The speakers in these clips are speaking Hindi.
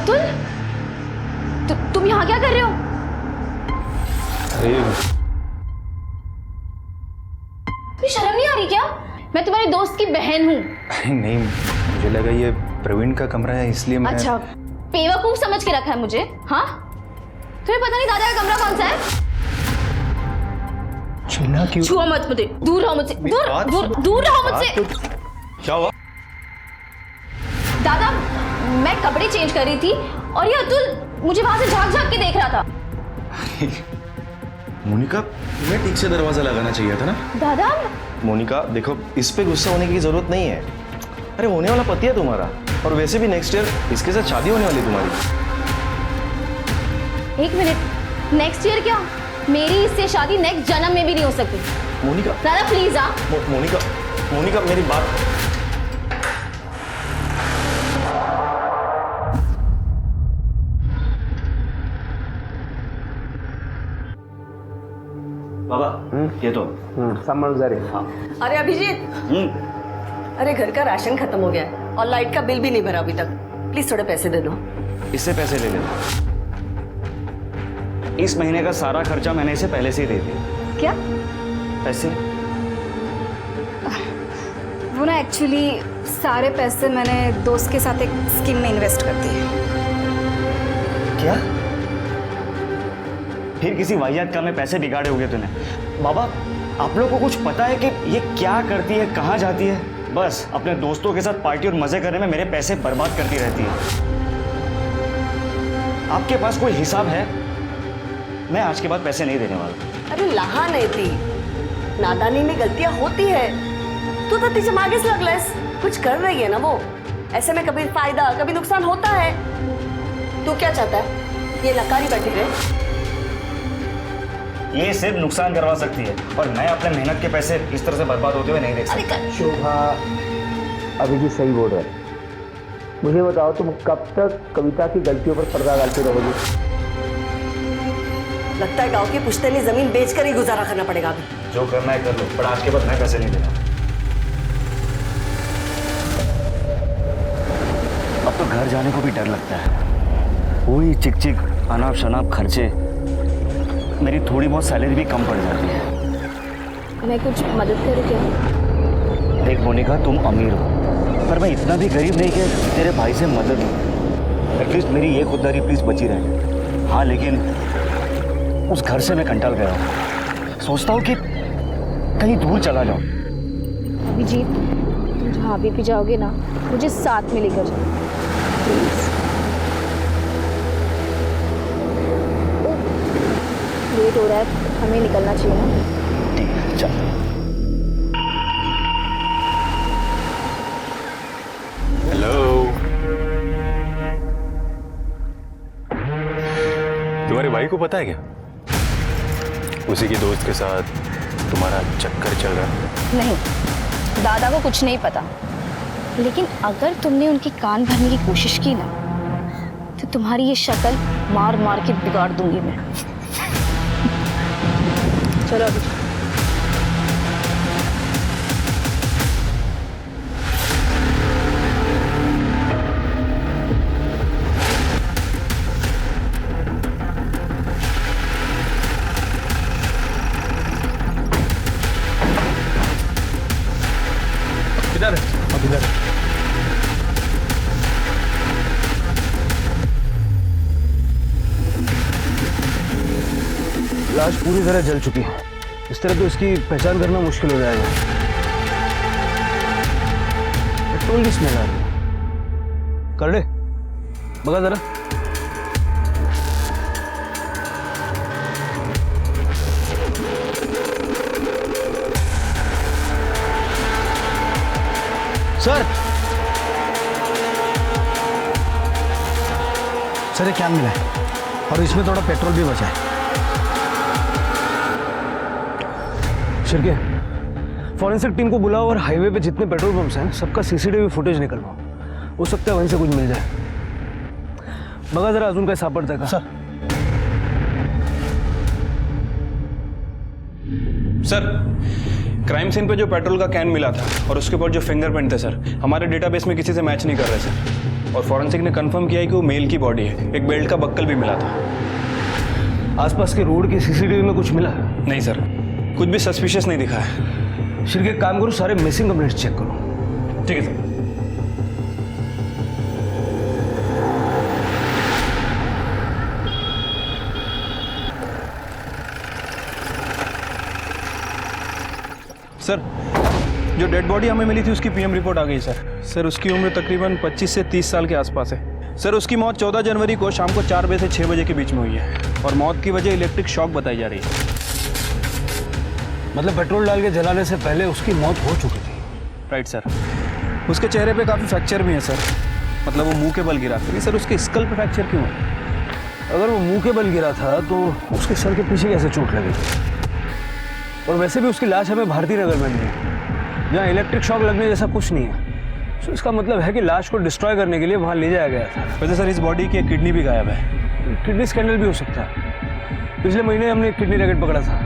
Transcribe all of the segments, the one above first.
अतुल, तुम यहाँ क्या कर रहे हो? अरे तुम्हें शर्म नहीं आ रही क्या? मैं तुम्हारे दोस्त की बहन हूँ। नहीं, मुझे लगा ये प्रवीण का कमरा है इसलिए मैं। अच्छा, बेवकूफ समझ के रखा है मुझे? हाँ, तुम्हें पता नहीं दादा का कमरा कौन सा है? छूना क्यों? छुआ मत मुझे, दूर रहो मुझसे, दूर रहो मुझसे। क्या हुआ? दादा, मैं कपड़े चेंज कर रही थी और ये अतुल मुझे वहां से झांक झांक के देख रहा था। मोनिका, तुम्हें ठीक से दरवाजा लगाना चाहिए था ना। दादा, मोनिका देखो, इस पे गुस्सा होने की जरूरत नहीं है। अरे होने वाला पति है तुम्हारा, और वैसे भी नेक्स्ट ईयर इसके साथ शादी होने वाली तुम्हारी। एक मिनट, नेक्स्ट ईयर क्या? मेरी इससे शादी नेक्स्ट जन्म में भी नहीं हो सकती। मोनिका दादा प्लीज। मोनिका मेरी बात। बाबा, ये तो समझ जा रही। हाँ। अरे अभिजीत, अरे घर का राशन खत्म हो गया है और लाइट का बिल भी नहीं भरा अभी तक। प्लीज थोड़े पैसे दे दो। इससे पैसे ले लेना। इस महीने का सारा खर्चा मैंने इसे पहले से ही दे दिया। क्या? पैसे? वो ना एक्चुअली सारे पैसे मैंने दोस्त के साथ एक स्कीम में इन्वेस्ट कर दिए। क्या? फिर किसी वाहियात काम में पैसे बिगाड़े होंगे तूने। बाबा, आप लोगों को कुछ पता है कि ये क्या करती है, कहाँ जाती है? बस अपने दोस्तों के साथ पार्टी और मजे करने में मेरे पैसे बर्बाद करती रहती है। आपके पास कोई हिसाब है? मैं आज के बाद पैसे नहीं देने वाला। अरे लहा नहीं थी, नादानी में गलतियां होती है। तू तो तिचे मागे से लगलस, कुछ कर रही है ना वो। ऐसे में कभी फायदा कभी नुकसान होता है। तू क्या चाहता है, ये नकारी बैठी रहे? ये सिर्फ नुकसान करवा सकती है, और मैं अपने मेहनत के पैसे इस तरह से बर्बाद होते हुए नहीं देख सकता। शोभा, अभिजीत सही बोल रहा है। मुझे बताओ, तुम कब तक कविता की गलतियों पर पर्दा डालते रहोगे? लगता है गांव की पुश्तैनी जमीन बेचकर ही गुजारा करना पड़ेगा अभी। जो करना है कर लो, पर आज के बाद मैं पैसे नहीं देना। अब तो घर जाने को भी डर लगता है। वही चिक चिक अनाप शनाप खर्चे, मेरी थोड़ी बहुत सैलरी भी कम पड़ जाती है। मैं कुछ मदद करूँ क्या? देख मोनिका, तुम अमीर हो, पर मैं इतना भी गरीब नहीं कि तेरे भाई से मदद लूँ। एटलीस्ट मेरी ये खुददारी प्लीज बची रहे। हाँ, लेकिन उस घर से मैं कंटाल गया हूँ। सोचता हूँ कि कहीं दूर चला जाऊँ। अभिजीत, तुम जहाँ भी जाओगे ना, मुझे साथ में लेकर जाओ प्लीज। लेट हो रहा है, हमें निकलना चाहिए ना। ठीक है, चल। हेलो, तुम्हारे भाई को पता है क्या? उसी के दोस्त के साथ तुम्हारा चक्कर चल रहा है? नहीं, दादा को कुछ नहीं पता। लेकिन अगर तुमने उनकी कान भरने की कोशिश की ना, तो तुम्हारी ये शक्ल मार मार के बिगाड़ दूंगी मैं। चलो अभी। किधर है? अब इधर। लाश पूरी तरह जल चुकी है। इस तरह तो इसकी पहचान करना मुश्किल हो जाएगा। पेट्रोल की स्मेल आ रही है। कर ले, बगा जरा। सर, सर ये क्या मिला है, और इसमें थोड़ा पेट्रोल भी बचा है। शिरके, फॉरेंसिक टीम को बुलाओ और हाईवे पे जितने पेट्रोल पंप्स हैं सबका सीसीटीवी फुटेज निकलवाओ। हो सकता है वहीं से कुछ मिल जाए। बघा जरा अजून काय सापडतंय का? सर, क्राइम सीन पे जो पेट्रोल का कैन मिला था और उसके ऊपर जो फिंगरप्रिंट थे सर, हमारे डेटाबेस में किसी से मैच नहीं कर रहे सर। और फॉरेंसिक ने कंफर्म किया है कि वो मेल की बॉडी है। एक बेल्ट का बक्कल भी मिला था। आसपास के रोड की सीसीटीवी में कुछ मिला? नहीं सर, कुछ भी सस्पिशियस नहीं दिखा है। शिरके, एक काम करो, सारे मिसिंग कंप्लेंट्स चेक करो। ठीक है सर। सर, जो डेड बॉडी हमें मिली थी उसकी पीएम रिपोर्ट आ गई सर। उसकी उम्र तकरीबन 25 से 30 साल के आसपास है। सर, उसकी मौत 14 जनवरी को शाम को 4 बजे से 6 बजे के बीच में हुई है और मौत की वजह इलेक्ट्रिक शॉक बताई जा रही है। मतलब पेट्रोल डाल के जलाने से पहले उसकी मौत हो चुकी थी? Right sir. उसके चेहरे पे काफ़ी फ्रैक्चर भी है सर, मतलब वो मुंह के बल गिरा। लेकिन सर उसके स्कल पे फ्रैक्चर क्यों है? अगर वो मुंह के बल गिरा था तो उसके सर के पीछे कैसे चोट लगी? और वैसे भी उसकी लाश हमें भारती नगर में मिली, जहाँ इलेक्ट्रिक शॉक लगने जैसा कुछ नहीं है। तो इसका मतलब है कि लाश को डिस्ट्रॉय करने के लिए वहाँ ले जाया गया था। वैसे सर इस बॉडी की एक किडनी भी गायब है। किडनी स्कैंडल भी हो सकता है। पिछले महीने हमने एक किडनी रैकेट पकड़ा था।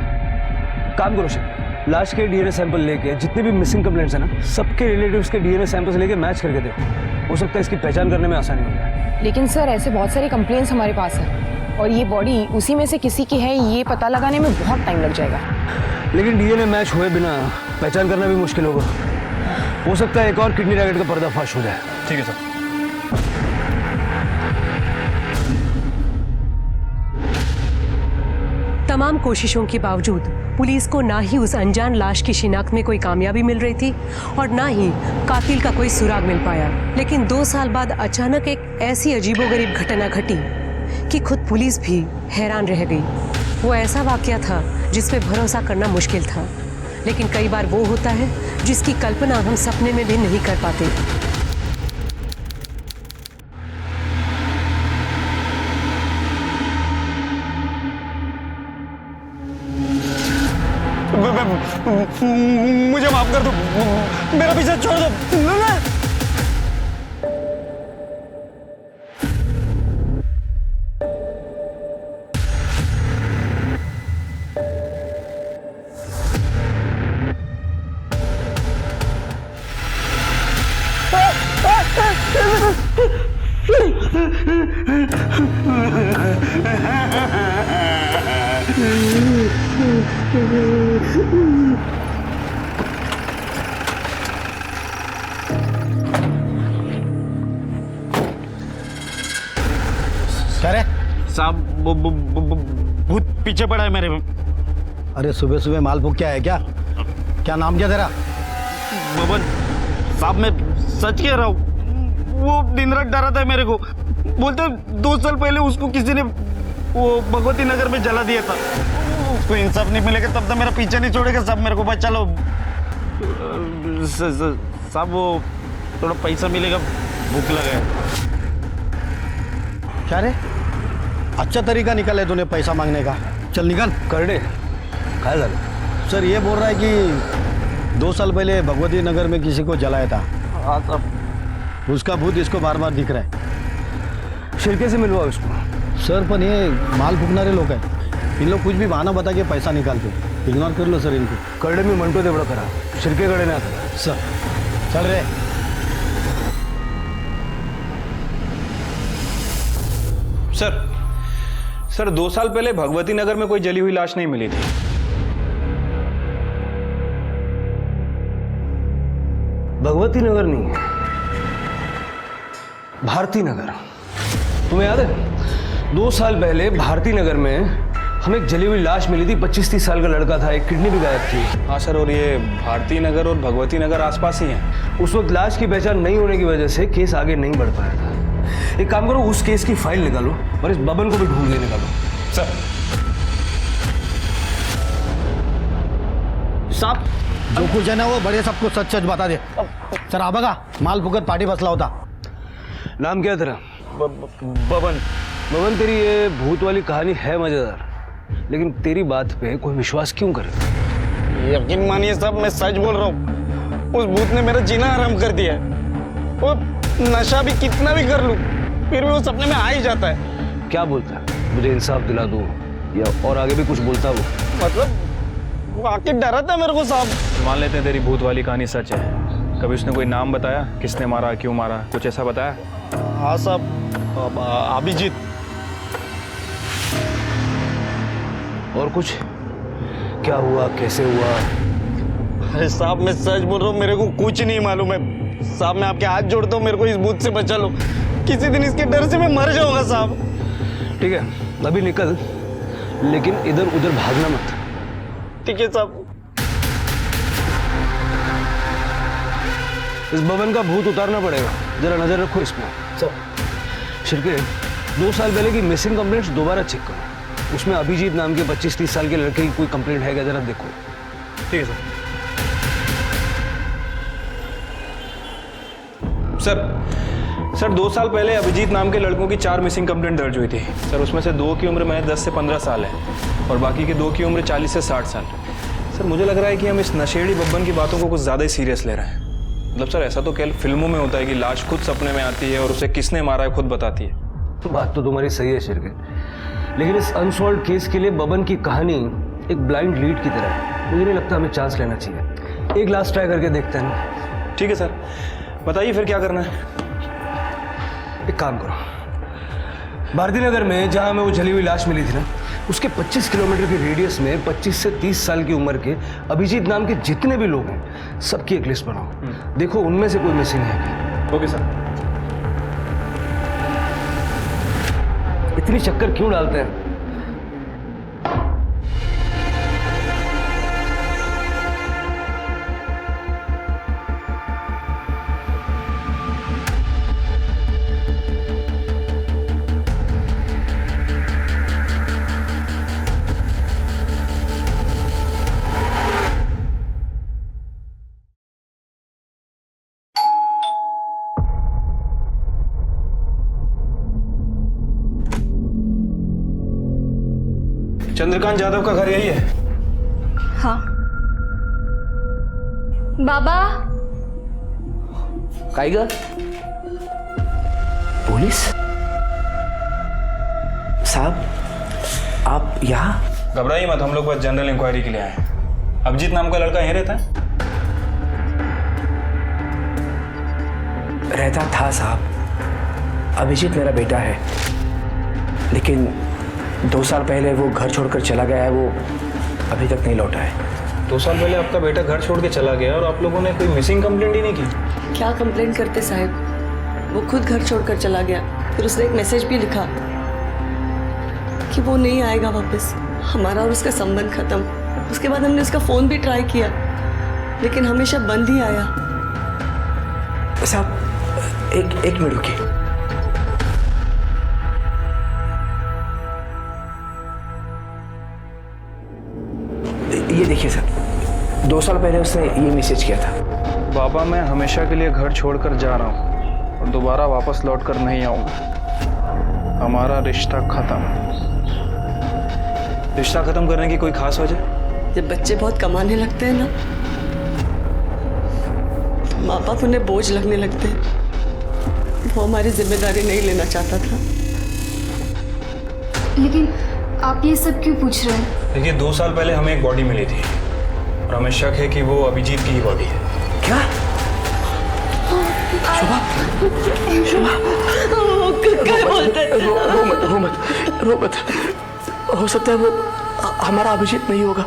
काम करो शिव, लाश के डीएनए सैंपल लेके जितने भी मिसिंग कंप्लेंट्स हैं ना, सबके रिलेटिव्स के डीएनए सैंपल्स लेके मैच करके देखो। हो सकता है इसकी पहचान करने में आसानी हो जाए। लेकिन सर ऐसे बहुत सारी कंप्लेंट्स हमारे पास है और ये बॉडी उसी में से किसी की है, ये पता लगाने में बहुत टाइम लग जाएगा। लेकिन डीएनए मैच हुए बिना पहचान करना भी मुश्किल होगा। हो सकता है एक और किडनी रैकेट का पर्दाफाश हो जाए। ठीक है सर। तमाम कोशिशों के बावजूद पुलिस को ना ही उस अनजान लाश की शिनाख्त में कोई कामयाबी मिल रही थी और ना ही कातिल का कोई सुराग मिल पाया। लेकिन 2 साल बाद अचानक एक ऐसी अजीबोगरीब घटना घटी कि खुद पुलिस भी हैरान रह गई। वो ऐसा वाकया था जिस पे भरोसा करना मुश्किल था, लेकिन कई बार वो होता है जिसकी कल्पना हम सपने में भी नहीं कर पाते। मुझे माफ कर दो, मेरा पीछा छोड़ दो। क्या रे? साहब भूत पीछे पड़ा है मेरे में। अरे सुबह सुबह माल फूक क्या है? क्या क्या नाम क्या तेरा? बबन साहब, मैं सच कह रहा हूँ। वो दिन रात डराता है मेरे को। बोलते 2 साल पहले उसको किसी ने वो भगवती नगर में जला दिया था। उसको इंसाफ नहीं मिलेगा तब तक मेरा पीछा नहीं छोड़ेगा। साहब मेरे को बचा लो। साहब वो थोड़ा पैसा मिलेगा, भूख लगा है। क्या रे? अच्छा तरीका निकाला है तूने पैसा मांगने का। चल निकल। कर दे। काय झालं? सर ये बोल रहा है कि 2 साल पहले भगवती नगर में किसी को जलाया था। हाँ साहब। उसका भूत इसको बार बार दिख रहा है। शिरके से मिलवाओ इसको। सर पर ये माल फूकणारे लोग हैं। इन लोग कुछ भी बहाना बता के पैसा निकालते। इग्नोर कर लो सर इनको। करडे मी म्हणतो तेवढं करा, शिरकेकडे नाही करा। सर चल रे। सर 2 साल पहले भगवती नगर में कोई जली हुई लाश नहीं मिली थी। भगवती नगर नहीं, भारती नगर। तुम्हें याद है 2 साल पहले भारती नगर में हमें एक जली हुई लाश मिली थी। 25-30 साल का लड़का था, एक किडनी भी गायब थी। हाँ सर, और ये भारती नगर और भगवती नगर आसपास ही हैं। उस वक्त लाश की पहचान नहीं होने की वजह से केस आगे नहीं बढ़ पाया था। एक काम करो, उस केस की फाइल निकालो और इस बबन को भी ढूंढ के निकालो। सर साहब जो कुछ है ना वो बड़े सबको सच सच बता दे। सर आ बघा माल फुकत पार्टी बसला होता। नाम क्या है तेरा? बबन। बबन, तेरी ये भूत वाली कहानी है मजेदार, लेकिन तेरी बात पे कोई विश्वास क्यों करे? यकीन मानिए साहब, मैं सच बोल रहा हूँ। उस भूत ने मेरा जीना हराम कर दिया है। वो नशा भी कितना भी कर लूं फिर भी वो सपने में आ ही जाता है। क्या बोलता है? मुझे इंसाफ दिला दो, या और आगे भी कुछ बोलता वो? मतलब वो आके डराता है मेरे को साहब। मान लेते हैं तेरी भूत वाली कहानी सच है, कभी उसने कोई नाम बताया, किसने मारा, क्यों मारा, कुछ ऐसा बताया? हाँ साहब, अभिजीत। और कुछ? क्या हुआ, कैसे हुआ? अरे साहब मैं सच बोल रहा हूँ, मेरे को कुछ नहीं मालूम है साहब। मैं आपके हाथ जोड़ता हूँ, मेरे को इस भूत से बचा लो। किसी दिन इसके डर से मैं मर जाऊंगा साहब। ठीक है, अभी निकल, लेकिन इधर उधर भागना मत। ठीक है साहब। इस भवन का भूत उतारना पड़ेगा, जरा नजर रखो इसमें। शिरके, 2 साल पहले की मिसिंग कंप्लेंट्स दोबारा चेक करो। उसमें अभिजीत नाम के 25-30 साल के लड़के की कोई कंप्लेंट है क्या, जरा देखो। ठीक है सर 2 साल पहले अभिजीत नाम के लड़कों की 4 मिसिंग कंप्लेंट दर्ज हुई थी सर। उसमें से 2 की उम्र महज 10 से 15 साल है और बाकी के 2 की उम्र 40 से 60 साल। सर मुझे लग रहा है कि हम इस नशेड़ी बब्बन की बातों को कुछ ज़्यादा ही सीरियस ले रहे हैं। मतलब सर ऐसा तो केवल फिल्मों में होता है कि लाश खुद सपने में आती है और उसे किसने मारा है खुद बताती है। बात तो तुम्हारी सही है शिरके, लेकिन इस अनसॉल्व केस के लिए बबन की कहानी एक ब्लाइंड लीड की तरह है। मुझे नहीं लगता हमें चांस लेना चाहिए। एक लास्ट ट्राई करके देखते हैं। ठीक है सर, बताइए फिर क्या करना है। एक काम करो, भारती नगर में जहां हमें वो जली हुई लाश मिली थी ना, उसके 25 किलोमीटर के रेडियस में 25 से 30 साल की उम्र के अभिजीत नाम के जितने भी लोग हैं, सबकी एक लिस्ट बनाओ। देखो उनमें से कोई मिसिंग है क्या। Okay sir. इतनी चक्कर क्यों डालते हैं? चंद्रकांत यादव का घर यही है? हाँ। बाबा। टाइगर, पुलिस साहब आप यहाँ? घबराइए मत, हम लोग बस जनरल इंक्वायरी के लिए आए हैं। अभिजीत नाम का लड़का यहीं रहता है? रहता था साहब। अभिजीत मेरा बेटा है, लेकिन 2 साल पहले वो घर छोड़कर चला गया है। वो अभी तक नहीं लौटा है। 2 साल पहले आपका बेटा घर छोड़ के चला गया और आप लोगों ने कोई मिसिंग कंप्लेंट ही नहीं की? क्या कंप्लेंट करते साहब, वो खुद घर छोड़कर चला गया। फिर उसने एक मैसेज भी लिखा कि वो नहीं आएगा वापस, हमारा और उसका संबंध खत्म। उसके बाद हमने उसका फ़ोन भी ट्राई किया, लेकिन हमेशा बंद ही आया। साहब एक मिनट रुकिए। ये देखिए सर, 2 साल पहले उसने ये मैसेज किया था। बाबा मैं हमेशा के लिए घर छोड़कर जा रहा हूँ और दोबारा वापस लौटकर नहीं आऊँगा। हमारा रिश्ता खत्म। रिश्ता खत्म करने की कोई खास वजह? जब बच्चे बहुत कमाने लगते हैं ना, माँ बाप उन्हें बोझ लगने लगते हैं। वो हमारी जिम्मेदारी नहीं लेना चाहता था। लेकिन आप ये सब क्यों पूछ रहे हैं? देखिए 2 साल पहले हमें एक बॉडी मिली थी और हमें शक है कि वो अभिजीत की ही बॉडी है। क्या? शुभा, क्या बोलते हैं? रो मत। हो सकता है वो हमारा अभिजीत नहीं होगा।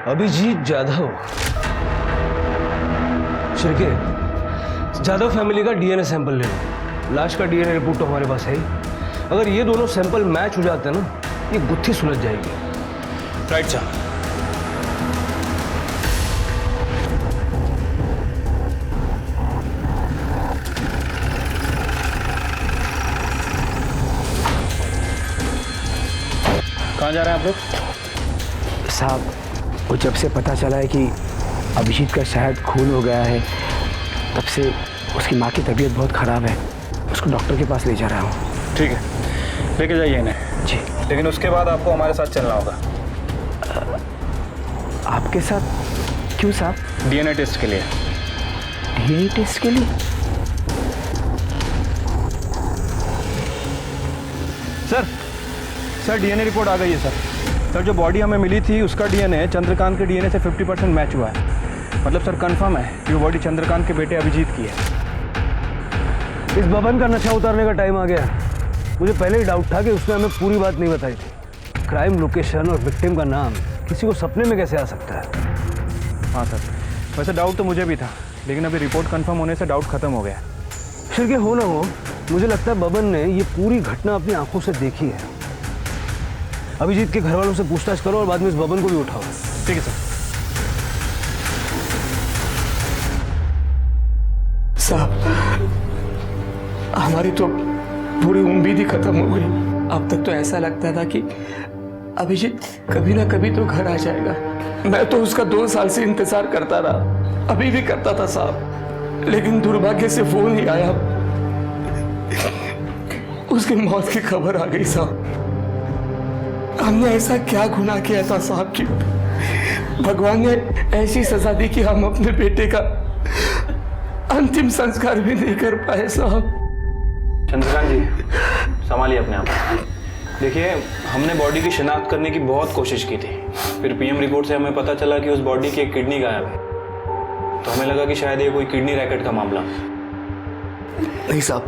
अभिजीत यादव। शिरके, यादव फैमिली का डीएनए सैंपल ले लो। लाश का डीएनए रिपोर्ट तो हमारे पास है ही। अगर ये दोनों सैंपल मैच हो जाते हैं ना, ये गुत्थी सुलझ जाएगी। राइट साहब। कहाँ जा रहे हैं आप लोग? साहब वो जब से पता चला है कि अभिजीत का शायद खून हो गया है, तब से उसकी माँ की तबीयत बहुत ख़राब है। उसको डॉक्टर के पास ले जा रहा हूँ। ठीक है, लेके जाइए इन्हें। जी। लेकिन उसके बाद आपको हमारे साथ चलना होगा। आपके साथ? क्यों साहब? डीएनए टेस्ट के लिए। डीएनए टेस्ट के लिए? सर सर डीएनए रिपोर्ट आ गई है सर जो बॉडी हमें मिली थी उसका डीएनए चंद्रकांत के डीएनए से 50% मैच हुआ है। मतलब सर कंफर्म है कि वो बॉडी चंद्रकांत के बेटे अभिजीत की है। इस बबन का नशा उतारने का टाइम आ गया। मुझे पहले ही डाउट था कि उसने हमें पूरी बात नहीं बताई थी। क्राइम लोकेशन और विक्टिम का नाम किसी को सपने में कैसे आ सकता है? हाँ सर, वैसे डाउट तो मुझे भी था, लेकिन अभी रिपोर्ट कंफर्म होने से डाउट खत्म हो गया। शिरके हो ना हो, मुझे लगता है बबन ने ये पूरी घटना अपनी आंखों से देखी है। अभिजीत के घर वालों से पूछताछ करो और बाद में इस बबन को भी उठाओ। ठीक है सर। साहब, हमारी तो पूरी उम्मीद ही खत्म हो गई। अब तक तो ऐसा लगता था कि अभिजीत कभी ना कभी तो घर आ जाएगा। मैं तो उसका 2 साल से इंतजार करता रहा, अभी भी करता था साहब, लेकिन दुर्भाग्य से फोन ही आया, उसकी मौत की खबर आ गई साहब। हमने ऐसा क्या गुनाह किया था साहब कि भगवान ने ऐसी सजा दी कि हम अपने बेटे का अंतिम संस्कार भी नहीं कर पाए साहब। चंद्रकांत जी, संभालिए अपने आप। देखिए, हमने बॉडी की शिनाख्त करने की बहुत कोशिश की थी, फिर पीएम रिपोर्ट से हमें पता चला कि उस बॉडी की एक किडनी गायब है, तो हमें लगा कि शायद ये कोई किडनी रैकेट का मामला। नहीं साहब,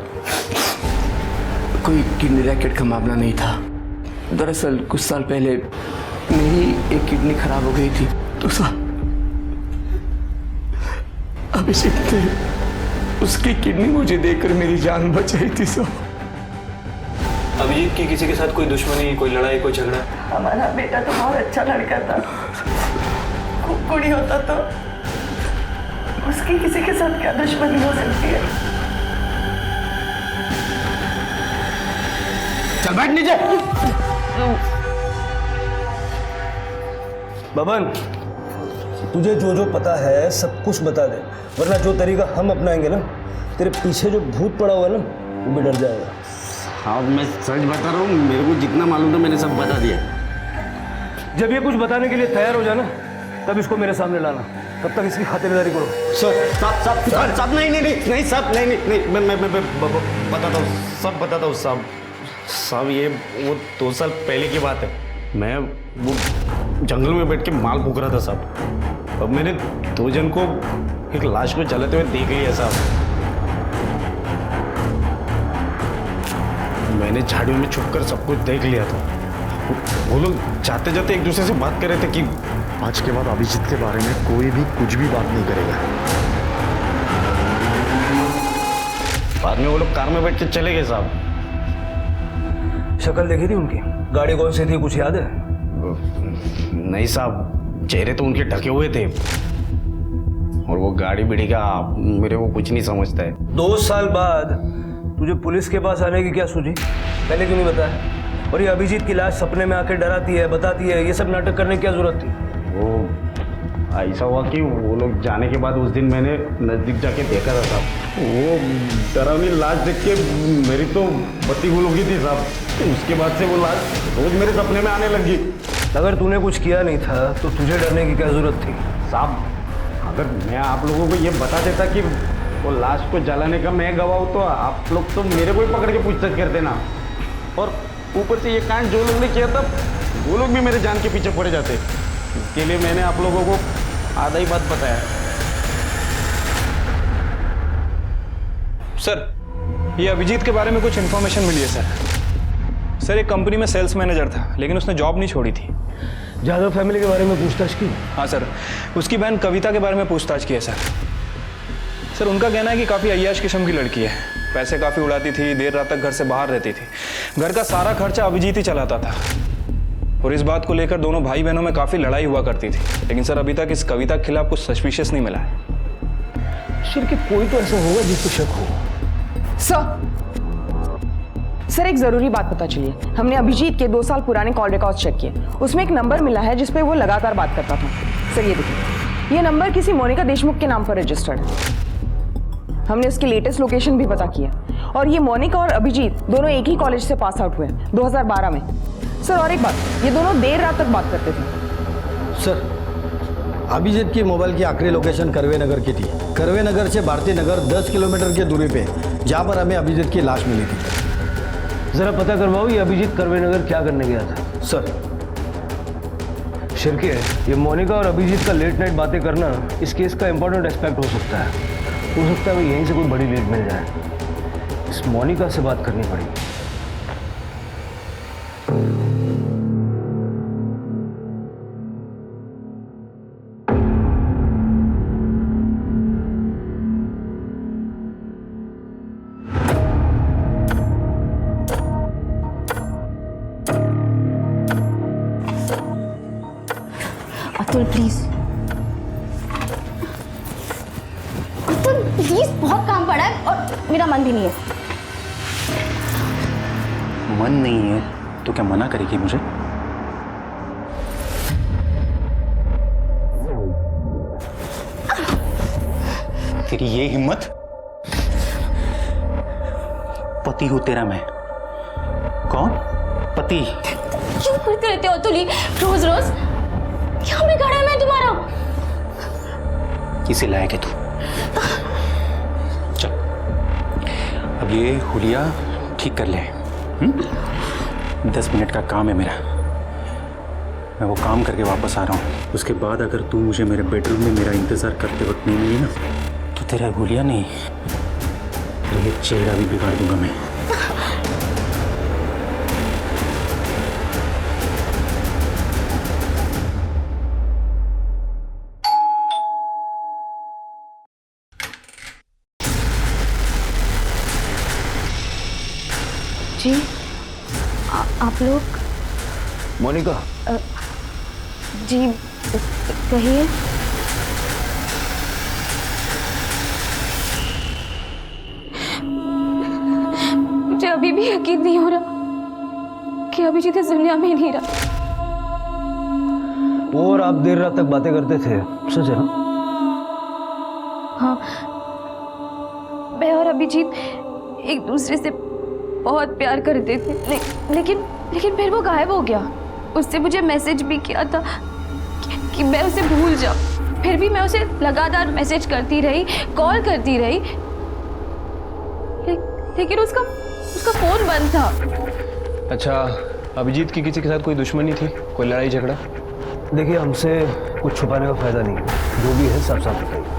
कोई किडनी रैकेट का मामला नहीं था। दरअसल कुछ साल पहले मेरी एक किडनी खराब हो गई थी, तो साहब अभिषेक ने उसकी किडनी मुझे देकर मेरी जान बचाई थी साहब। अभिजीत की किसी के साथ कोई दुश्मनी, कोई लड़ाई, कोई झगड़ा? हमारा बेटा तो बहुत अच्छा लड़का था, खूब कुड़ी होता तो उसकी किसी के साथ क्या दुश्मनी हो सकती है? चल बैठ नीचे। बबन, तुझे जो जो पता है सब कुछ बता दे, वरना जो तरीका हम अपनाएंगे ना, तेरे पीछे जो भूत पड़ा हुआ है ना, वो भी डर जाएगा। हाँ, मैं सच बता रहा हूँ, मेरे को जितना मालूम था मैंने सब बता दिया। जब ये कुछ बताने के लिए तैयार हो जाना, तब इसको मेरे सामने लाना, तब तक इसकी खातिरदारी करो। सर, साहब, नहीं साहब, नहीं, मैं बताता हूँ, सब बताता हूँ साहब, ये वो 2 साल पहले की बात है। मैं वो जंगल में बैठ के माल भूख रहा था साहब, अब मैंने 2 जन को एक लाश को जलाते हुए देख लिया साहब। मैंने झाड़ियों में छुपकर सब कुछ देख लिया था। वो लोग जाते जाते एक दूसरे से बात कर रहे थे कि आज के बाद अभिजीत के बारे में कोई भी कुछ भी बात नहीं करेगा। बाद में वो लोग कार में बैठ के चले गए साहब। शक्ल देखी थी उनकी? गाड़ी कौन सी थी, कुछ याद है? नहीं साहब, चेहरे तो उनके ढके हुए थे, और वो गाड़ी बिड़ी का मेरे को कुछ नहीं समझता है। 2 साल बाद तुझे पुलिस के पास आने की क्या सूझी? पहले क्यों नहीं बताया? और ये अभिजीत की लाश सपने में आकर डराती है, बताती है, ये सब नाटक करने की क्या जरूरत थी? वो ऐसा हुआ कि वो लोग जाने के बाद उस दिन मैंने नज़दीक जाके देखा था साहब। वो डरावनी लाश देख के मेरी तो बत्ती गुल हो गई थी साहब। उसके बाद से वो लाश रोज मेरे सपने में आने लगी। अगर तूने कुछ किया नहीं था तो तुझे डरने की क्या जरूरत थी? साहब, अगर मैं आप लोगों को ये बता देता कि वो लाश को जलाने का मैं गवाह हूँ, तो आप लोग तो मेरे को ही पकड़ के पूछताछ कर देना, और ऊपर से ये कांड जो लोग ने किया था वो लोग भी मेरे जान के पीछे पड़े जाते। इसके लिए मैंने आप लोगों को आधा ही बात बताया। सर, ये अभिजीत के बारे में कुछ इन्फॉर्मेशन मिली है सर, एक कंपनी में सेल्स मैनेजर था, लेकिन उसने जॉब नहीं छोड़ी थी। जादव फैमिली के बारे में पूछताछ की? हाँ सर, उसकी बहन कविता के बारे में पूछताछ की है सर, उनका कहना है कि काफ़ी अय्याश किस्म की लड़की है, पैसे काफ़ी उड़ाती थी, देर रात तक घर से बाहर रहती थी, घर का सारा खर्चा अभिजीत ही चलाता था, और इस बात को लेकर दोनों भाई बहनों में काफ़ी लड़ाई हुआ करती थी। लेकिन सर, अभी तक इस कविता के खिलाफ कुछ सस्पिशियस नहीं मिला है। सर, कि कोई तो ऐसा होगा जिसको शक हो। सर, एक जरूरी बात पता चली है। हमने अभिजीत के 2 साल पुराने कॉल रिकॉर्ड चेक किए, उसमें एक नंबर मिला है जिसपे वो लगातार बात करता था। सर, ये देखिए, ये नंबर किसी मोनिका देशमुख के नाम पर रजिस्टर्ड है। हमने उसकी लेटेस्ट लोकेशन भी पता की है, और ये मोनिका और अभिजीत दोनों एक ही कॉलेज से पास आउट हुए 2012 में। सर, और एक बात, ये दोनों देर रात तक बात करते थे। सर, अभिजीत की मोबाइल की आखिरी लोकेशन करवे नगर की थी। करवे नगर से भारती नगर 10 किलोमीटर की दूरी पे, जहाँ पर हमें अभिजीत की लाश मिली थी। जरा पता करवाओ ये अभिजीत करवे नगर क्या करने गया था। सर। शिरके, ये मोनिका और अभिजीत का लेट नाइट बातें करना इस केस का इंपॉर्टेंट एस्पेक्ट हो सकता है। हो सकता है यहीं से कोई बड़ी लीड मिल जाए। इस मोनिका से बात करनी पड़ेगी। अतुल प्लीज, अतुल प्लीज, बहुत काम पड़ा है और मेरा मन भी नहीं है। मन नहीं है तो क्या मना करेगी मुझे? तेरी ये हिम्मत? पति हूं तेरा मैं। कौन? पति। क्यों करते रहते हो अतुल रोज रोज? क्या बिगाड़ा है मैं तुम्हारा? किसे लायक है तू? चल अब ये हुलिया ठीक कर ले। 10 मिनट का काम है मेरा, मैं वो काम करके वापस आ रहा हूँ। उसके बाद अगर तू मुझे मेरे बेडरूम में मेरा इंतजार करते वक्त नहीं मिली ना तो तेरा हुलिया नहीं, ये चेहरा भी बिगाड़ दूंगा मैं। जी आप लोग? मोनिका। जी कहिए। मुझे अभी भी यकीन नहीं हो रहा कि अभिजीत इस दुनिया में नहीं रहा। वो और आप देर रात तक बातें करते थे, सच है ना? हाँ, मैं और अभिजीत एक दूसरे से बहुत प्यार करते थे, लेकिन फिर वो गायब हो गया। उससे मुझे मैसेज भी किया था कि मैं उसे भूल जाऊं। फिर भी मैं उसे लगातार मैसेज करती रही, कॉल करती रही, लेकिन उसका फोन बंद था। अच्छा, अभिजीत की किसी के साथ कोई दुश्मनी थी, कोई लड़ाई झगड़ा? देखिए, हमसे कुछ छुपाने का फायदा नहीं है, जो भी है साफ साफ बताइए।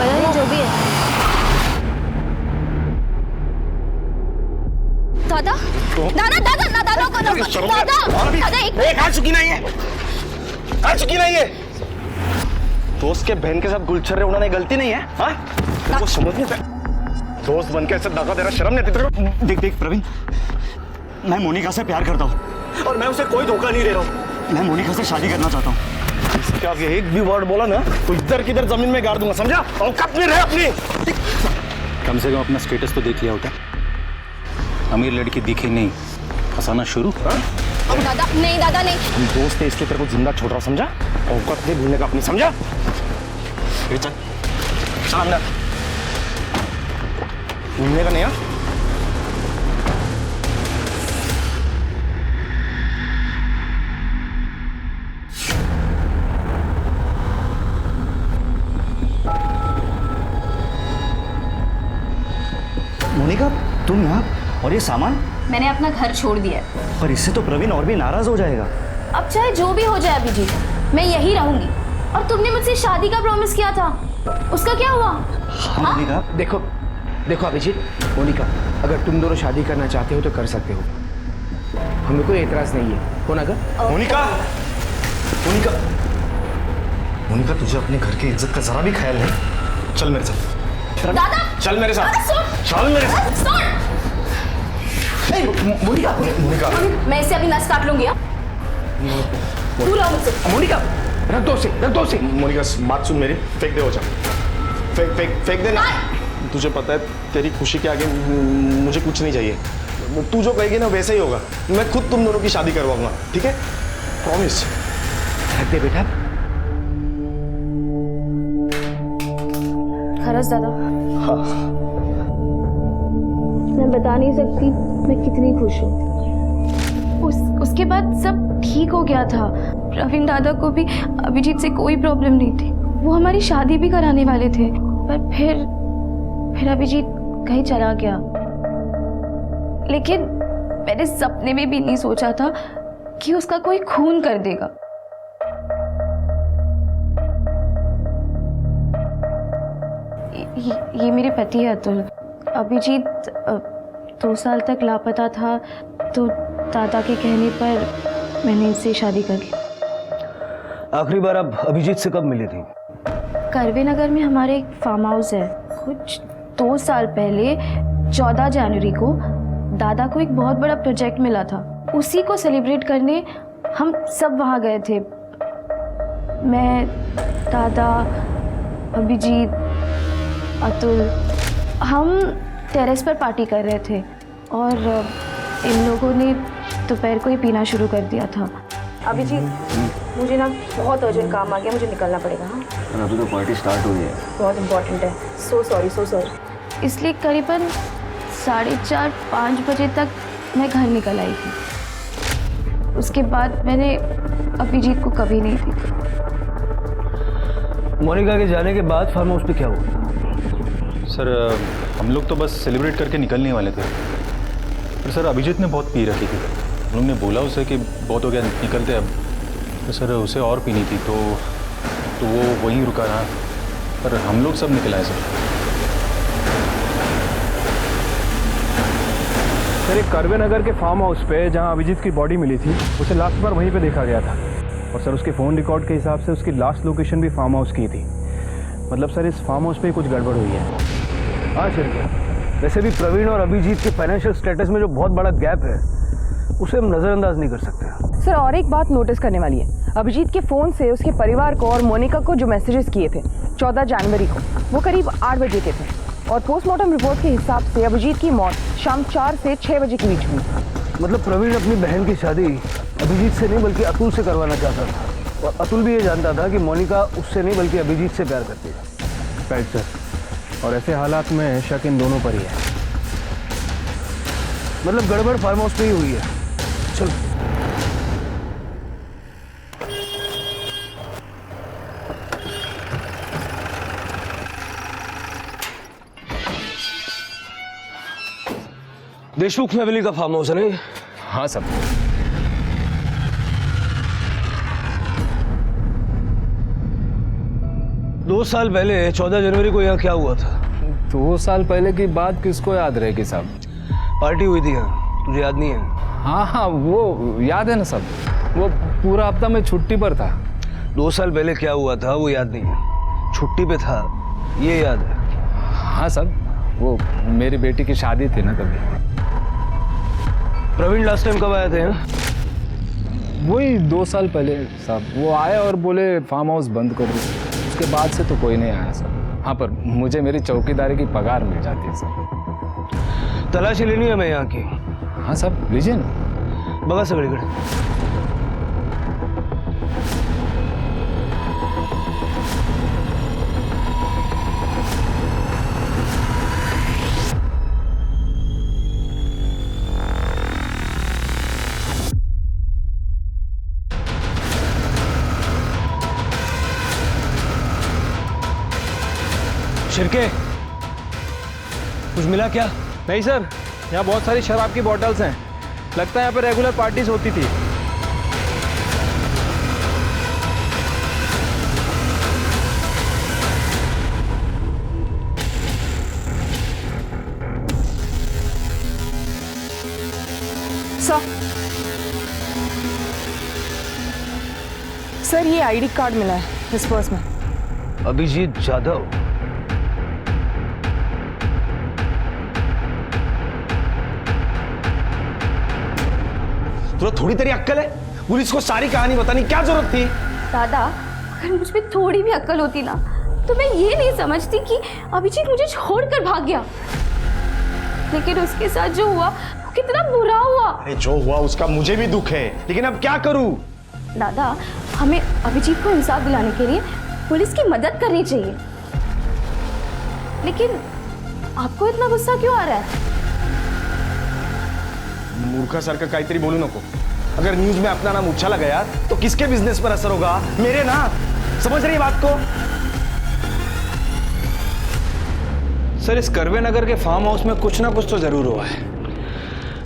पता नहीं, जो भी है। दादा दादा दादा दादा रोको रोको दादा एक खा चुकी नहीं है, खा चुकी नहीं है। दोस्त के बहन के साथ गुलछर्रे उड़ाने गलती नहीं है? हाँ, वो समझ नहीं पाया। दोस्त बन के ऐसे दगा दे रहा, शर्म नहीं आती तेरे को? देख देख प्रवीण, मैं मोनिका से प्यार करता हूँ और मैं उसे कोई धोखा नहीं दे रहा हूँ। मैं मोनिका से शादी करना चाहता हूँ। क्या ये एक भी वर्ड बोला ना तो इधर किधर जमीन में गाड़ दूंगा, समझा? औकात में रहे अपनी। कम से कम अपना स्टेटस तो देख लिया होता। अमीर लड़की दिखी नहीं, फंसाना शुरू। दादा नहीं, दादा नहीं। हम दोस्त है इसलिए तेरे को जिंदा छोड़ रहा, समझा? औकात नहीं भूलने का अपनी, समझा? चल चल अंदर, भूलने का नहीं। मोनिका, तुम यहाँ और ये सामान? मैंने अपना घर छोड़ दिया है। पर इससे तो प्रवीण और भी नाराज हो जाएगा। अब चाहे जो भी हो जाए अभिजीत, मैं यही रहूंगी। और तुमने मुझसे शादी का प्रॉमिस किया था, उसका क्या हुआ? हाँ मोनिका, देखो देखो अभिजीत, मोनिका, अगर तुम दोनों शादी करना चाहते हो तो कर सकते हो, हमें कोई एतराज नहीं है। हो ना? मोनिका, मोनिका, मोनिका, तुझे अपने घर की इज्जत का जरा भी ख्याल नहीं? चल मेरे साथ। दादा चल मेरे साथ, चल मेरे साथ। मोनिका, मोनिका, मैं इसे अभी नस काट लूंगी। दूर रहो मुझसे। मोनिका, रख दो उसे। मोनिका, बात सुन मेरी, फेंक दे वो चाकू, फेंक फेंक फेंक देना। तुझे पता है तेरी खुशी के आगे मुझे कुछ नहीं चाहिए। तू जो कहेगी ना वैसे ही होगा। मैं खुद तुम दोनों की शादी करवाऊंगा, ठीक है? प्रॉमिस। रख दे बेटा। खरंच दादा? हाँ। मैं बता नहीं सकती मैं कितनी खुश हूँ। उसके बाद सब ठीक हो गया था। प्रवीण दादा को भी अभिजीत से कोई प्रॉब्लम नहीं थी। वो हमारी शादी भी कराने वाले थे, पर फिर अभिजीत कहीं चला गया। लेकिन मैंने सपने में भी नहीं सोचा था कि उसका कोई खून कर देगा। ये मेरे पति है अतुल। अभिजीत 2 साल तक लापता था, तो दादा के कहने पर मैंने इससे शादी कर ली। आखिरी बार आप अभिजीत से कब मिली थी? करवे नगर में हमारे एक फार्म हाउस है। कुछ 2 साल पहले 14 जनवरी को दादा को एक बहुत बड़ा प्रोजेक्ट मिला था। उसी को सेलिब्रेट करने हम सब वहाँ गए थे। मैं, दादा, अभिजीत, अतुल, हम टेरेस पर पार्टी कर रहे थे और इन लोगों ने दोपहर को ही पीना शुरू कर दिया था। अभिजीत, मुझे ना बहुत अर्जेंट काम आ गया, मुझे निकलना पड़ेगा। हाँ, अभी तो पार्टी स्टार्ट हुई है। बहुत इम्पोर्टेंट है। So sorry. इसलिए करीबन 4:30-5 बजे तक मैं घर निकल आई थी। उसके बाद मैंने अभिजीत को कभी नहीं देखा। मोनिका के जाने के बाद फार्म हाउस पे क्या हुआ? सर हम लोग तो बस सेलिब्रेट करके निकलने वाले थे, पर सर अभिजीत ने बहुत पी रखी थी। हम लोग ने बोला उसे कि बहुत हो गया, निकलते अब। तो सर उसे और पीनी थी, तो वो वहीं रुका रहा, पर हम लोग सब निकल आए सर एक करवे नगर के फार्म हाउस पे जहां अभिजीत की बॉडी मिली थी, उसे लास्ट बार वहीं पे देखा गया था। और सर उसके फ़ोन रिकॉर्ड के हिसाब से उसकी लास्ट लोकेशन भी फार्म हाउस की थी। मतलब सर इस फार्म हाउस पे कुछ गड़बड़ हुई है। हाँ सर, वैसे भी प्रवीण और अभिजीत के फाइनेंशियल स्टेटस में जो बहुत बड़ा गैप है उसे हम नज़रअंदाज नहीं कर सकते। सर और एक बात नोटिस करने वाली है। अभिजीत के फ़ोन से उसके परिवार को और मोनिका को जो मैसेजेस किए थे 14 जनवरी को, वो करीब 8 बजे के थे। और पोस्टमार्टम रिपोर्ट के हिसाब से अभिजीत की मौत शाम 4 से 6 बजे के बीच हुई। मतलब प्रवीण अपनी बहन की शादी अभिजीत से नहीं बल्कि अतुल से करवाना चाहता था, और अतुल भी ये जानता था कि मोनिका उससे नहीं बल्कि अभिजीत से प्यार करती है। राइट सर, और ऐसे हालात में शक इन दोनों पर ही है। मतलब गड़बड़ फार्म हाउस पे ही हुई है। चलो देशमुख फैमिली का फार्म हाउस है नहीं? हाँ सब। दो साल पहले 14 जनवरी को यहाँ क्या हुआ था? 2 साल पहले की बात किसको याद रहेगी साहब? पार्टी हुई थी यहाँ, तुझे याद नहीं है? हाँ वो याद है ना सब। वो पूरा हफ्ता में छुट्टी पर था। 2 साल पहले क्या हुआ था वो याद नहीं है, छुट्टी पे था ये याद है। हाँ सब, वो मेरी बेटी की शादी थी ना तभी। प्रवीण लास्ट टाइम कब आए थे? वही 2 साल पहले साहब। वो आए और बोले फार्म हाउस बंद कर दो। उसके बाद से तो कोई नहीं आया सर। हाँ पर मुझे मेरी चौकीदारी की पगार मिल जाती है सर। तलाशी लेनी है मैं यहाँ की। हाँ साहब लीजिए ना। बगा सगळीकडे। शिरके, कुछ मिला क्या? नहीं सर, यहाँ बहुत सारी शराब की बॉटल्स हैं। लगता है यहाँ पे रेगुलर पार्टीज होती थी। सर ये आईडी कार्ड मिला है इस पर्स में। अभिजीत जाधव। तो थोड़ी तेरी अक्कल है? पुलिस को सारी कहानी बताने की क्या जरूरत थी? दादा, अगर मुझ में थोड़ी भी अक्ल होती ना, तो मैं ये नहीं समझती कि अभिजीत मुझे छोड़कर भाग गया। लेकिन उसके साथ जो हुआ वो कितना बुरा हुआ। अरे जो हुआ उसका मुझे भी दुख है, लेकिन अब क्या करूं? दादा, हमें अभिजीत को इंसाफ दिलाने के लिए पुलिस की मदद करनी चाहिए। लेकिन आपको इतना गुस्सा क्यों आ रहा है? मूर्खासारखं काहीतरी बोलू नको. अगर न्यूज में अपना नाम उछाला गया तो किसके बिजनेस पर असर होगा? मेरे ना. समझ रही है बात को? सर इस करवे नगर के फार्म हाउस में कुछ ना कुछ तो जरूर हुआ है.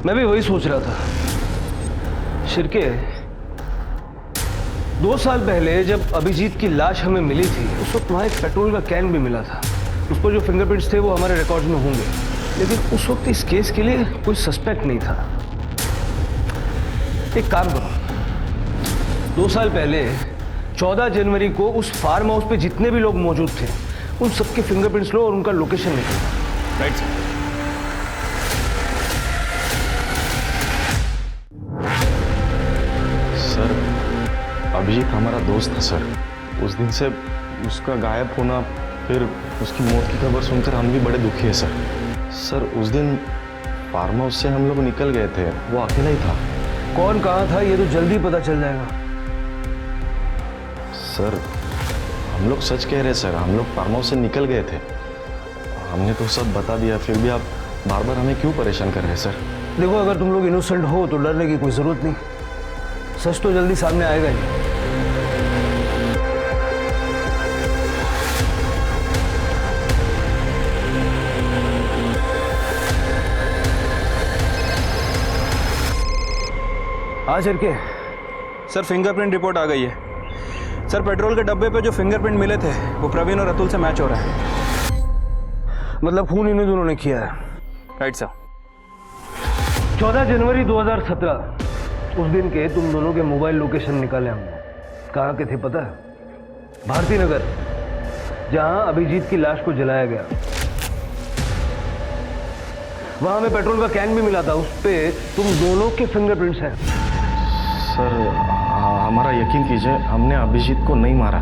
मैं भी वही सोच रहा था. शिरके, 2 साल पहले जब अभिजीत की लाश हमें मिली थी उस वक्त वहाँ एक पेट्रोल का कैन भी मिला था. उस पर जो फिंगरप्रिंट्स थे वो हमारे रिकॉर्ड में होंगे, लेकिन उस वक्त इस केस के लिए कोई सस्पेक्ट नहीं था. एक काम करो, 2 साल पहले 14 जनवरी को उस फार्म हाउस पे जितने भी लोग मौजूद थे उन सबके फिंगरप्रिंट्स लो और उनका लोकेशन निकालो. Right sir. सर अभिजीत हमारा दोस्त था सर. उस दिन से उसका गायब होना, फिर उसकी मौत की खबर सुनकर हम भी बड़े दुखी है सर. सर उस दिन फार्म हाउस से हम लोग निकल गए थे, वो अकेला ही था. कौन कहाँ था ये तो जल्दी पता चल जाएगा. सर हम लोग सच कह रहे हैं सर, हम लोग फार्म हाउस से निकल गए थे. हमने तो सब बता दिया, फिर भी आप बार बार हमें क्यों परेशान कर रहे हैं सर? देखो, अगर तुम लोग इनोसेंट हो तो डरने की कोई जरूरत नहीं. सच तो जल्दी सामने आएगा ही. हाँ झरके. सर फिंगरप्रिंट रिपोर्ट आ गई है. सर पेट्रोल के डब्बे पे जो फिंगरप्रिंट मिले थे वो प्रवीण और अतुल से मैच हो रहा है. मतलब खून इन्हीं दोनों ने किया है. Right sir. 14 जनवरी 2017 उस दिन के तुम दोनों के मोबाइल लोकेशन निकाले हमने. कहाँ के थे पता है? भारती नगर, जहाँ अभिजीत की लाश को जलाया गया. वहां हमें पेट्रोल का कैन भी मिला था, उस पे तुम दोनों के फिंगरप्रिंट्स हैं. सर हमारा यकीन कीजिए, हमने अभिजीत को नहीं मारा.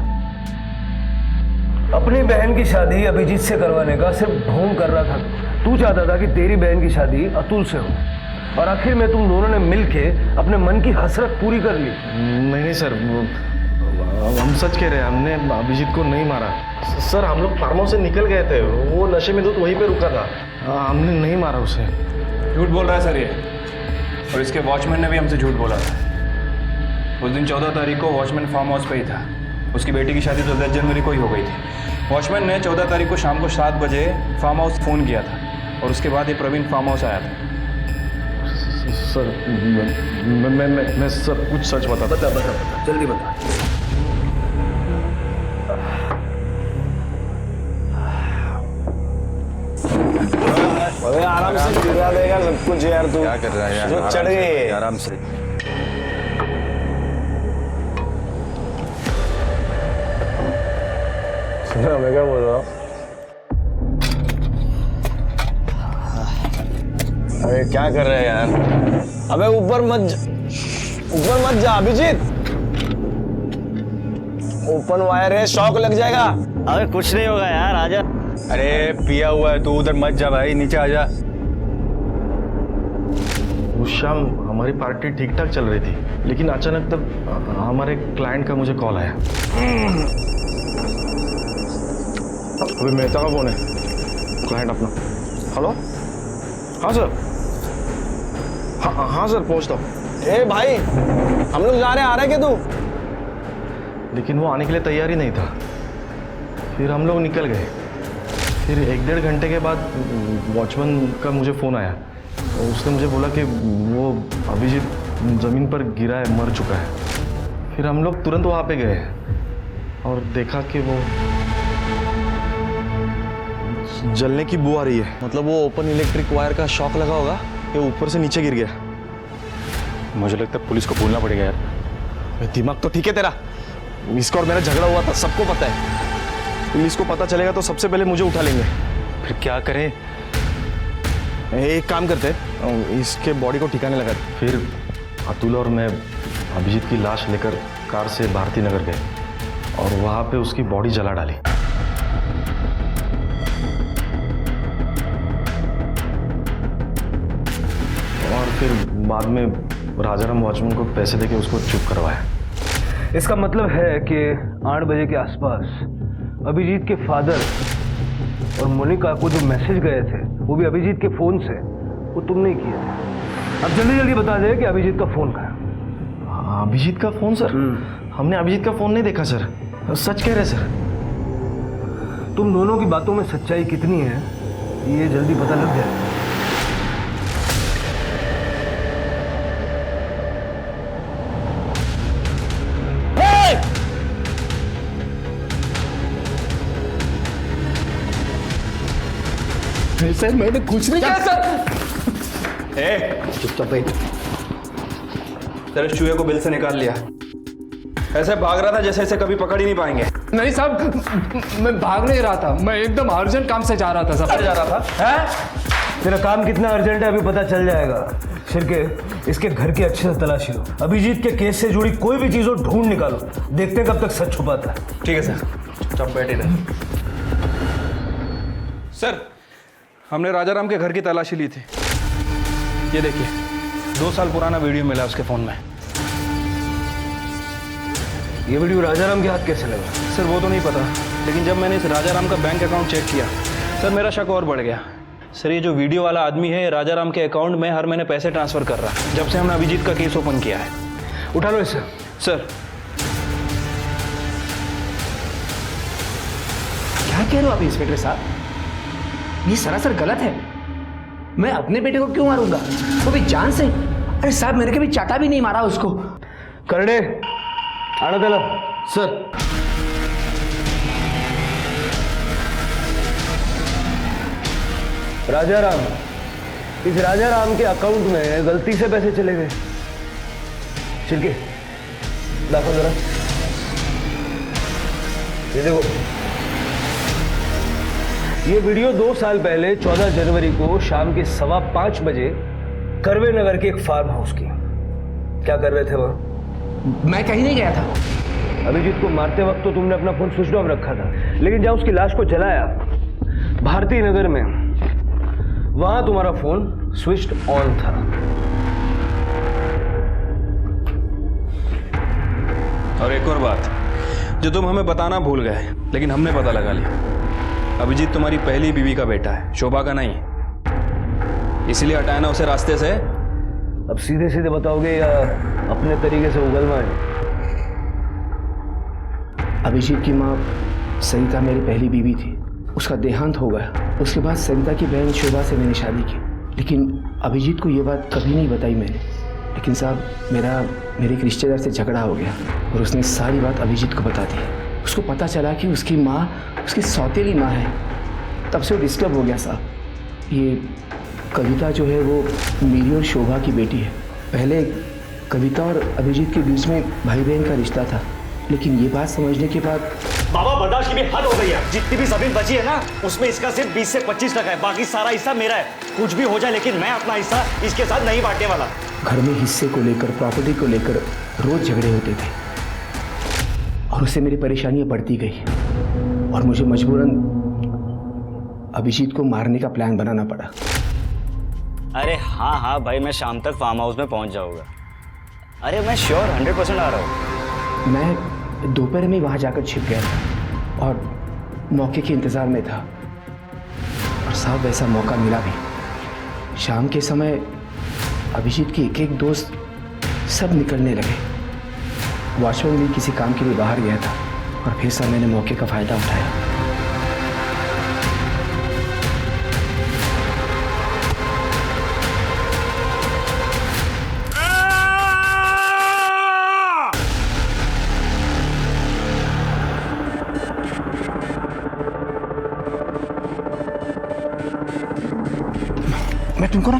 अपनी बहन की शादी अभिजीत से करवाने का सिर्फ ढोंग कर रहा था. तू चाहता था कि तेरी बहन की शादी अतुल से हो, और आखिर में तुम दोनों ने मिलके अपने मन की हसरत पूरी कर ली. नहीं सर, हम सच कह रहे हैं, हमने अभिजीत को नहीं मारा. सर हम लोग फार्म हाउस से निकल गए थे, वो नशे में तो वहीं पे रुका था. हमने नहीं मारा उसे. झूठ बोल रहा है सर ये, और इसके वॉचमैन ने भी हमसे झूठ बोला था. उस दिन 14 तारीख को वॉचमैन फार्म हाउस पे ही था. उसकी बेटी की शादी तो 10 जनवरी को ही हो गई थी. वॉचमैन ने 14 तारीख को शाम को 7 बजे फार्म हाउस फ़ोन किया था, और उसके बाद ये प्रवीण फार्म हाउस आया था. सर मैं सब कुछ सच बता. जल्दी बता. अरे आराम से गिरा देगा सब कुछ यार. तू क्या कर रहा है यार? जो चढ़ गए आराम से. सुना मैं क्या बोल रहा हूँ? अरे क्या कर रहे हैं यार? अबे ऊपर मत जा अभिजीत. ओपन वायर है, शॉक लग जाएगा. अरे कुछ नहीं होगा यार, आजा. अरे पिया हुआ है, तू उधर मत जा भाई, नीचे आ जा. उस शाम हमारी पार्टी ठीक ठाक चल रही थी, लेकिन अचानक तब हमारे क्लाइंट का मुझे कॉल आया. अभी मेहता का फोन है, क्लाइंट अपना. हेलो. हाँ सर. हाँ सर पहुँचता हूँ. ए भाई हम लोग जा रहे हैं, आ रहे क्या तू? लेकिन वो आने के लिए तैयार ही नहीं था. फिर हम लोग निकल गए. फिर 1-1.5 घंटे के बाद वॉचमैन का मुझे फ़ोन आया. उसने मुझे बोला कि वो अभिजीत ज़मीन पर गिरा है, मर चुका है. फिर हम लोग तुरंत वहाँ पे गए और देखा कि वो जलने की बू आ रही है. मतलब वो ओपन इलेक्ट्रिक वायर का शॉक लगा होगा, ये ऊपर से नीचे गिर गया. मुझे लगता है पुलिस को बोलना पड़ेगा यार. दिमाग तो ठीक है तेरा. इसका और मेरा झगड़ा हुआ था, सबको पता है. पुलिस को पता चलेगा तो सबसे पहले मुझे उठा लेंगे. फिर क्या करें? एक काम करते हैं, इसके बॉडी को ठिकाने लगा. फिर अतुल और मैं अभिजीत की लाश लेकर कार से भारती नगर गए और वहाँ पे उसकी बॉडी जला डाली. और फिर बाद में राजाराम वॉचमैन को पैसे देके उसको चुप करवाया. इसका मतलब है कि 8 बजे के आसपास अभिजीत के फादर और मोनिका को जो मैसेज गए थे वो भी अभिजीत के फोन से, वो तुमने ही किए थे. अब जल्दी जल्दी बता दे कि अभिजीत का फोन कहाँ है। अभिजीत का फोन सर? हमने अभिजीत का फोन नहीं देखा सर। सच कह रहे सर? तुम दोनों की बातों में सच्चाई कितनी है ये जल्दी पता लग जाए। सर मैंने कुछ नहीं किया सर। चुपचाप बैठ। तेरे चूहे को बिल से निकाल लिया। ऐसे भाग रहा था जैसे इसे कभी पकड़ ही नहीं पाएंगे। नहीं साहब, मैं भाग नहीं रहा था, मैं एकदम अर्जेंट काम से जा रहा था साहब। जा रहा था? हैं? तेरा काम कितना अर्जेंट है अभी पता चल जाएगा। शिरके, इसके घर की अच्छे से तलाशी लो। अभिजीत के केस से जुड़ी कोई भी चीज़ हो ढूंढ निकालो। देखते हैं कब तक सच छुपाता है। ठीक है सर। चुपचाप बैठे रहे। सर, हमने राजाराम के घर की तलाशी ली थी। ये देखिए, 2 साल पुराना वीडियो मिला उसके फ़ोन में। ये वीडियो राजाराम के हाथ कैसे लगा? सर वो तो नहीं पता, लेकिन जब मैंने इस राजाराम का बैंक अकाउंट चेक किया सर, मेरा शक और बढ़ गया। सर ये जो वीडियो वाला आदमी है राजाराम के अकाउंट में हर महीने पैसे ट्रांसफ़र कर रहा है जब से हमने अभिजीत का केस ओपन किया है। उठा लो इसे। सर क्या कह रहे हो आप इंस्पेक्टर साहब? ये सरासर गलत है। मैं अपने बेटे को क्यों मारूंगा, वो भी जान से? अरे साहब मैंने कभी चाटा भी नहीं मारा उसको। करड़े आना दला। सर राजाराम, इस राजाराम के अकाउंट में गलती से पैसे चले गए। छिलके दाखिल जरा। ये देखो, ये वीडियो 2 साल पहले 14 जनवरी को शाम के 5:15 बजे करवे नगर के एक फार्म हाउस की। क्या कर रहे थे वहां? मैं कहीं नहीं गया था। अभिजीत को मारते वक्त तो तुमने अपना फोन स्विच ऑफ रखा था, लेकिन जब उसकी लाश को जलाया भारती नगर में, वहां तुम्हारा फोन स्विच ऑन था। और एक और बात जो तुम हमें बताना भूल गए, लेकिन हमने पता लगा लिया। अभिजीत तुम्हारी पहली बीवी का बेटा है, शोभा का नहीं। इसलिए हटाया ना उसे रास्ते से। अब सीधे सीधे बताओगे या अपने तरीके से उगलवाएं? अभिजीत की माँ सरिता मेरी पहली बीवी थी, उसका देहांत हो गया। उसके बाद सरिता की बहन शोभा से मैंने शादी की, लेकिन अभिजीत को ये बात कभी नहीं बताई मैंने। लेकिन साहब मेरे एक रिश्तेदार से झगड़ा हो गया और उसने सारी बात अभिजीत को बता दी। उसको पता चला कि उसकी माँ उसकी सौतेली माँ है। तब से वो डिस्टर्ब हो गया साहब। ये कविता जो है वो मेरी और शोभा की बेटी है। पहले कविता और अभिजीत के बीच में भाई बहन का रिश्ता था, लेकिन ये बात समझने के बाद बाबा बर्दाश्त की भी हद हो गई है। जितनी भी जमीन बची है ना, उसमें इसका सिर्फ 20 से 25% है, बाकी सारा हिस्सा मेरा है। कुछ भी हो जाए लेकिन मैं अपना हिस्सा इसके साथ नहीं बांटने वाला। घर में हिस्से को लेकर, प्रॉपर्टी को लेकर रोज झगड़े होते थे और उससे मेरी परेशानियां बढ़ती गई और मुझे मजबूरन अभिजीत को मारने का प्लान बनाना पड़ा। अरे हाँ भाई, मैं शाम तक फार्म हाउस में पहुंच जाऊंगा। अरे मैं श्योर 100% आ रहा हूँ। मैं दोपहर में वहाँ जाकर छिप गया था और मौके के इंतज़ार में था, और साहब वैसा मौका मिला भी। शाम के समय अभिजीत के एक दोस्त सब निकलने लगे। वॉचमैन भी किसी काम के लिए बाहर गया था और फिर सब मैंने मौके का फ़ायदा उठाया। मैं तुमको ना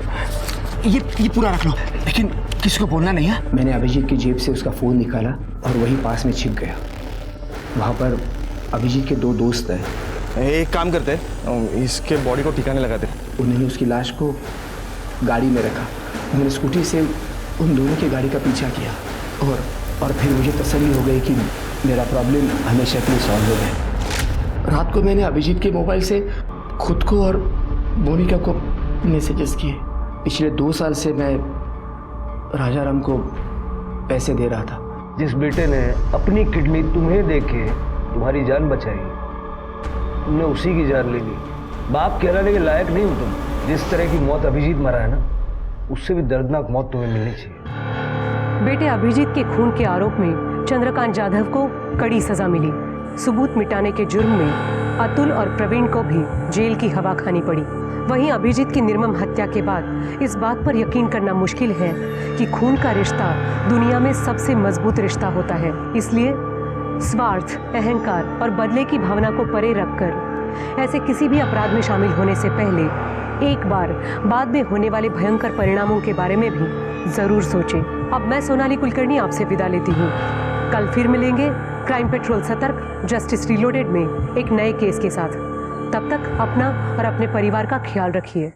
ये पूरा रख लो, लेकिन किसी को बोलना नहीं है। मैंने अभिजीत की जेब से उसका फ़ोन निकाला और वही पास में छिप गया। वहाँ पर अभिजीत के 2 दोस्त हैं। एक काम करते, इसके बॉडी को ठिकाने लगाते। उन्होंने उसकी लाश को गाड़ी में रखा। मैंने स्कूटी से उन दोनों की गाड़ी का पीछा किया और फिर मुझे तसल्ली हो गई कि मेरा प्रॉब्लम हमेशा के लिए सॉल्व हो गया। रात को मैंने अभिजीत के मोबाइल से खुद को और मोनिका को मैसेजेस किए। पिछले 2 साल से मैं राजाराम को पैसे दे रहा था। जिस बेटे ने अपनी किडनी तुम्हें देके तुम्हारी जान बचाई, तुमने उसी की जान ले ली। बाप कहलाने के लायक नहीं हो तुम। जिस तरह की मौत अभिजीत मरा है ना, उससे भी दर्दनाक मौत तुम्हें मिलनी चाहिए। बेटे अभिजीत के खून के आरोप में चंद्रकांत जाधव को कड़ी सजा मिली। सबूत मिटाने के जुर्म में अतुल और प्रवीण को भी जेल की हवा खानी पड़ी। वहीं अभिजीत की निर्मम हत्या के बाद इस बात पर यकीन करना मुश्किल है कि खून का रिश्ता दुनिया में सबसे मजबूत रिश्ता होता है। इसलिए स्वार्थ, अहंकार और बदले की भावना को परे रखकर ऐसे किसी भी अपराध में शामिल होने से पहले एक बार बाद में होने वाले भयंकर परिणामों के बारे में भी जरूर सोचें। अब मैं सोनाली कुलकर्णी आपसे विदा लेती हूँ। कल फिर मिलेंगे क्राइम पेट्रोल सतर्क जस्टिस रिलोडेड में एक नए केस के साथ। तब तक अपना और अपने परिवार का ख्याल रखिए।